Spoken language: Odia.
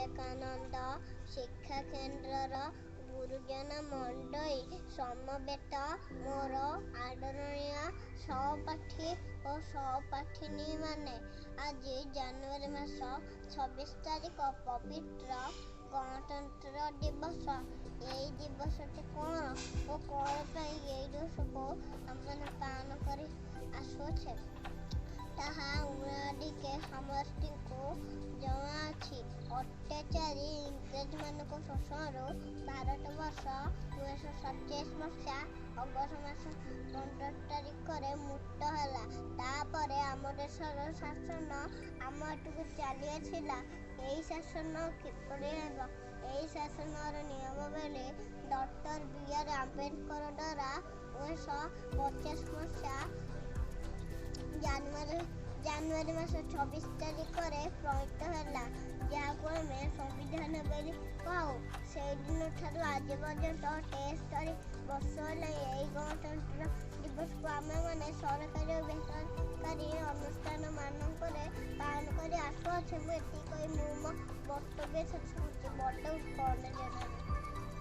ବିବେକାନନ୍ଦ ଶିକ୍ଷା କେନ୍ଦ୍ରର ଗୁରୁଜନ ମଣ୍ଡଳୀ ସମବେତ ମୋର ଆଦରଣୀୟ ସହପାଠୀ ଓ ସହପାଠିନୀମାନେ, ଆଜି ଜାନୁଆରୀ ମାସ 26 ତାରିଖ ପବିତ୍ର ଗଣତନ୍ତ୍ର ଦିବସ। ଏଇ ଦିବସଟି କ'ଣ ଓ କ'ଣ ପାଇଁ ଏଇ ଦିବସକୁ ଆମମାନେ ପାଳନ କରି ଆସୁଅଛେ ତାହା ଉଣାଟିକେ ସମସ୍ତଙ୍କୁ ଜଣାଅଛି। ଅତ୍ୟାଚାରୀ ଇଂରେଜମାନଙ୍କ ଶୋଷଣରୁ ଭାରତବର୍ଷ 1947 ମସିହା ଅଗଷ୍ଟ ମାସ 15 ତାରିଖରେ ମୁକ୍ତ ହେଲା। ତାପରେ ଆମ ଦେଶର ଶାସନ ଆମ ଏଠିକୁ ଚାଲି ଆସିଲା। ଏହି ଶାସନ କିପରି ହେବ? ଏହି ଶାସନର ନିୟମାବଳୀ ଡକ୍ଟର B.R. ଆମ୍ବେଦକର ଦ୍ୱାରା 1950 ମସିହା ଜାନୁଆରୀ ମାସ 26 ତାରିଖରେ ପ୍ରଣୀତ ହେଲା, ଯାହାକୁ ଆମେ ସମ୍ବିଧାନ ବୋଲି କହୁ। ସେହିଦିନ ଠାରୁ ଆଜି ପର୍ଯ୍ୟନ୍ତ 73 ବର୍ଷ ହେଲା ଏହି ଗଣତନ୍ତ୍ର ଦିବସକୁ ଆମେମାନେ ସରକାରୀ ଓ ବେସରକାରୀ ଅନୁଷ୍ଠାନ ମାନଙ୍କରେ ପାଳନ କରି ଆସୁଅଛୁ। ମୁଁ ଏତିକି କହି ମୁଁ ମୋ ବକ୍ତବ୍ୟ ଶେଷ କରୁଛି। ବଡ଼ ଉତ୍କଳ ଜନନୀ।